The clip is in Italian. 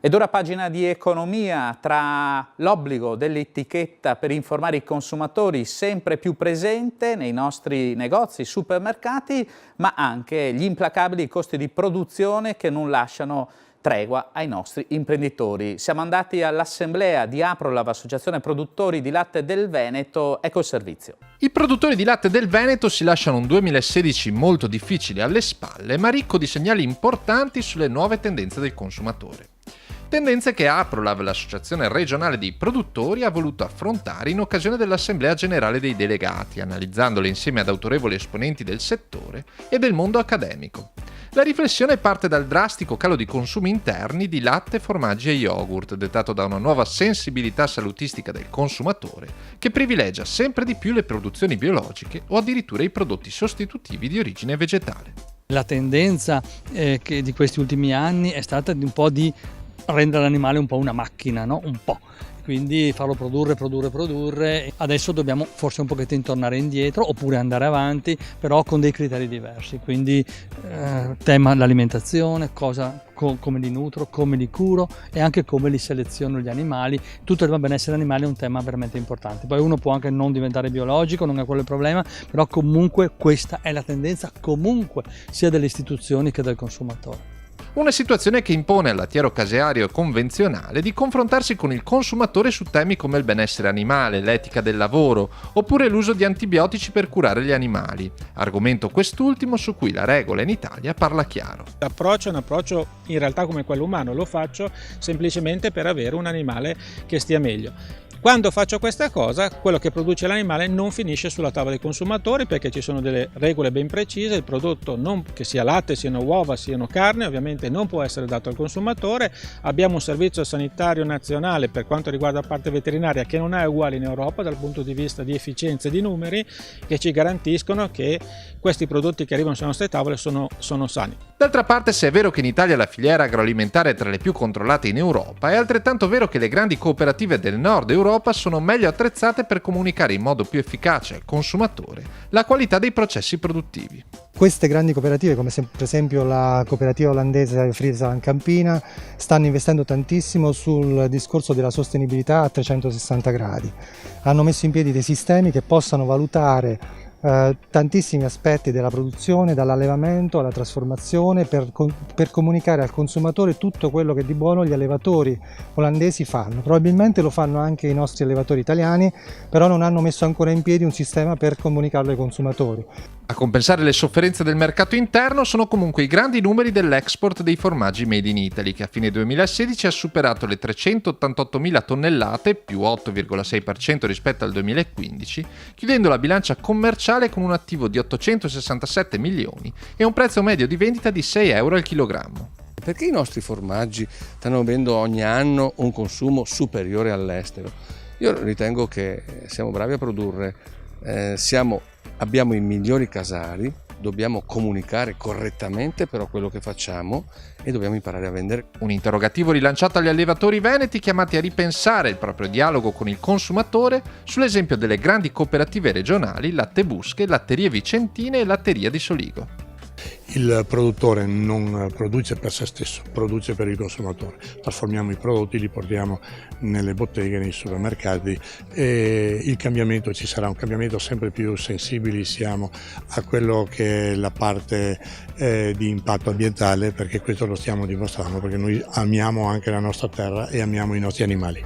Ed ora pagina di economia, tra l'obbligo dell'etichetta per informare i consumatori sempre più presente nei nostri negozi, supermercati, ma anche gli implacabili costi di produzione che non lasciano tregua ai nostri imprenditori. Siamo andati all'assemblea di Aprolav, Associazione Produttori di Latte del Veneto. Ecco il servizio. I produttori di latte del Veneto si lasciano un 2016 molto difficile alle spalle, ma ricco di segnali importanti sulle nuove tendenze del consumatore. Tendenze che Aprolav, l'associazione regionale dei produttori, ha voluto affrontare in occasione dell'Assemblea Generale dei Delegati, analizzandole insieme ad autorevoli esponenti del settore e del mondo accademico. La riflessione parte dal drastico calo di consumi interni di latte, formaggi e yogurt, dettato da una nuova sensibilità salutistica del consumatore, che privilegia sempre di più le produzioni biologiche o addirittura i prodotti sostitutivi di origine vegetale. La tendenza che di questi ultimi anni è stata un po' di rendere l'animale un po' una macchina, no? Un po'. Quindi farlo produrre. Adesso dobbiamo forse un pochettino tornare indietro oppure andare avanti, però con dei criteri diversi. Quindi tema l'alimentazione, come li nutro, come li curo e anche come li seleziono gli animali. Tutto il benessere animale è un tema veramente importante. Poi uno può anche non diventare biologico, non è quello il problema, però comunque questa è la tendenza comunque sia delle istituzioni che del consumatore. Una situazione che impone al lattiero caseario convenzionale di confrontarsi con il consumatore su temi come il benessere animale, l'etica del lavoro, oppure l'uso di antibiotici per curare gli animali, argomento quest'ultimo su cui la regola in Italia parla chiaro. L'approccio è un approccio in realtà come quello umano, lo faccio semplicemente per avere un animale che stia meglio. Quando faccio questa cosa, quello che produce l'animale non finisce sulla tavola dei consumatori perché ci sono delle regole ben precise, il prodotto che sia latte, siano uova, siano carne, ovviamente non può essere dato al consumatore. Abbiamo un servizio sanitario nazionale per quanto riguarda la parte veterinaria che non è uguale in Europa dal punto di vista di efficienza e di numeri, che ci garantiscono che questi prodotti che arrivano sulle nostre tavole sono sani. D'altra parte, se è vero che in Italia la filiera agroalimentare è tra le più controllate in Europa, è altrettanto vero che le grandi cooperative del nord Europa sono meglio attrezzate per comunicare in modo più efficace al consumatore la qualità dei processi produttivi. Queste grandi cooperative, come per esempio la cooperativa olandese Friesland Campina, stanno investendo tantissimo sul discorso della sostenibilità a 360 gradi. Hanno messo in piedi dei sistemi che possano valutare tantissimi aspetti della produzione, dall'allevamento alla trasformazione, per comunicare al consumatore tutto quello che di buono gli allevatori olandesi fanno. Probabilmente lo fanno anche i nostri allevatori italiani, però non hanno messo ancora in piedi un sistema per comunicarlo ai consumatori. A compensare le sofferenze del mercato interno sono comunque i grandi numeri dell'export dei formaggi made in Italy, che a fine 2016 ha superato le 388.000 tonnellate, più 8,6% rispetto al 2015, chiudendo la bilancia commerciale con un attivo di 867 milioni e un prezzo medio di vendita di 6 euro al chilogrammo. Perché i nostri formaggi stanno avendo ogni anno un consumo superiore all'estero? Io ritengo che siamo bravi a produrre, abbiamo i migliori casari, dobbiamo comunicare correttamente però quello che facciamo e dobbiamo imparare a vendere. Un interrogativo rilanciato agli allevatori veneti chiamati a ripensare il proprio dialogo con il consumatore sull'esempio delle grandi cooperative regionali Latte Busche, Latterie Vicentine e Latteria di Soligo. Il produttore non produce per se stesso, produce per il consumatore. Trasformiamo i prodotti, li portiamo nelle botteghe, nei supermercati e il cambiamento ci sarà, un cambiamento sempre più sensibili siamo a quello che è la parte di impatto ambientale, perché questo lo stiamo dimostrando, perché noi amiamo anche la nostra terra e amiamo i nostri animali.